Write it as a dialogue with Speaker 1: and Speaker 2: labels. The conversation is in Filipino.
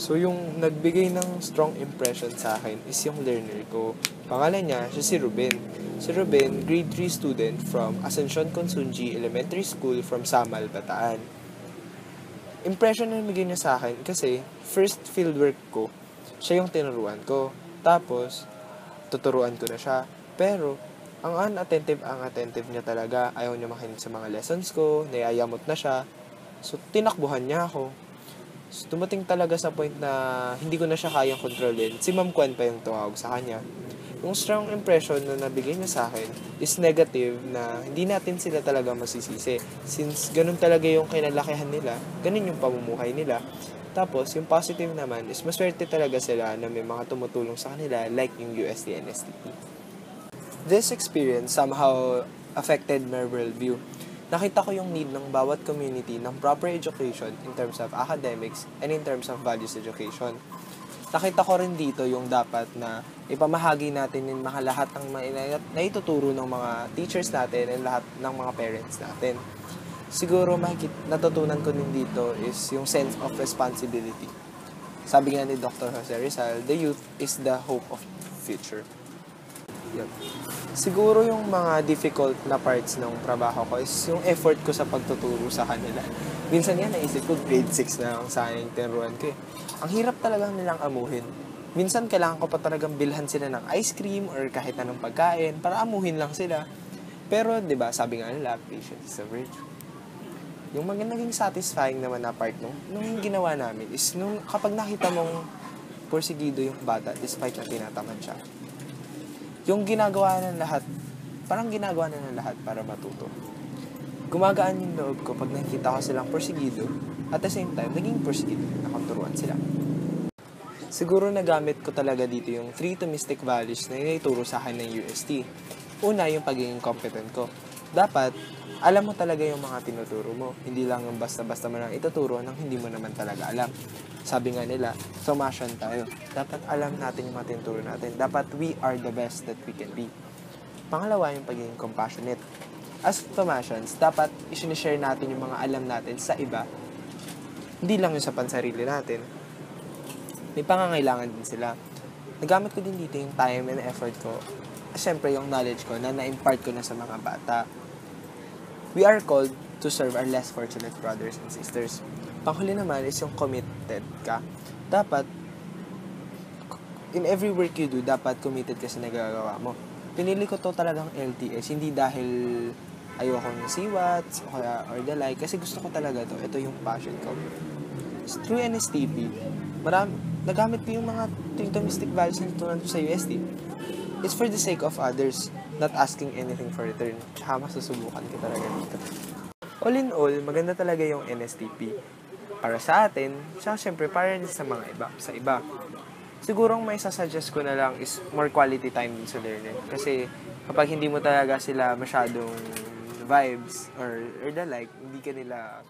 Speaker 1: So, yung nagbigay ng strong impression sa akin is yung learner ko. Pangalan niya, siya si Ruben. Si Ruben, grade 3 student from Ascension Consunji Elementary School from Samal, Bataan. Impression na nabigay niya sa akin kasi first fieldwork ko, siya yung tinuruan ko. Tapos, tuturuan ko na siya. Pero, ang attentive niya talaga. Ayaw niya makinig sa mga lessons ko, naiayamot na siya. So, tinakbuhan niya ako. So, dumating talaga sa point na hindi ko na siya kayang kontrolin. Si Ma'am Kwan pa yung tumawag sa kanya. Yung strong impression na nabigay niya sa akin is negative na hindi natin sila talaga masisisi. Since ganun talaga yung kinalakihan nila, ganun yung pamumuhay nila. Tapos, yung positive naman is maswerte talaga sila na may mga tumutulong sa kanila like yung UST and STP. This experience somehow affected my worldview. Nakita ko yung need ng bawat community ng proper education in terms of academics and in terms of values education. Nakita ko rin dito yung dapat na ipamahagi natin yung mga lahat ng naituturo ng mga teachers natin and lahat ng mga parents natin. Siguro natutunan ko din dito is yung sense of responsibility. Sabi nga ni Dr. Jose Rizal, the youth is the hope of future. Yun. Siguro yung mga difficult na parts ng trabaho ko is yung effort ko sa pagtuturo sa kanila. Minsan nga naisip ko grade 6 na ang sayang tinuruan ko eh. Ang hirap talagang nilang amuhin. Minsan kailangan ko pa talagang bilhan sila ng ice cream or kahit anong pagkain para amuhin lang sila. Pero 'di ba, sabi nga nila, patience is a virtue. Yung naging satisfying naman na part nung ginawa namin is nung kapag nakita mong porsigido yung bata despite na tinatamad siya. Yung ginagawa ng lahat para matuto. Gumagaan yung loob ko pag nakikita ko silang porsigido, at the same time, naging porsigido, nakaturuan sila. Siguro nagamit ko talaga dito yung 3 domestic values na inituro sa akin ng UST. Una, yung pagiging competent ko. Dapat, alam mo talaga yung mga tinuturo mo. Hindi lang yung basta-basta mo lang ituturo nang hindi mo naman talaga alam. Sabi nga nila, Thomasian tayo. Dapat alam natin yung mga tinuturo natin. Dapat we are the best that we can be. Pangalawa, yung pagiging compassionate. As Thomasians, dapat isinishare natin yung mga alam natin sa iba. Hindi lang yung sa pansarili natin. May pangangailangan din sila. Nagamit ko din dito yung time and effort ko. Siyempre, yung knowledge ko na na-impart ko na sa mga bata. We are called to serve our less fortunate brothers and sisters. Panghuli naman is yung committed ka. Dapat, in every work you do, dapat committed ka sa nagagawa mo. Pinili ko to talagang LTS, hindi dahil ayokong siwats or the like, kasi gusto ko talaga to. Ito yung passion ko. Through NSTP, nagamit ko yung mga domestic values na tutunan ko sa UST. It's for the sake of others, not asking anything for return. Tsaka masusubukan ko talaga dito. All in all, maganda talaga yung NSTP. Para sa atin, tsaka syempre para sa mga iba. Siguro ang may sasuggest ko na lang is more quality time din sa learner. Kasi kapag hindi mo talaga sila masyadong vibes or the like, hindi ka nila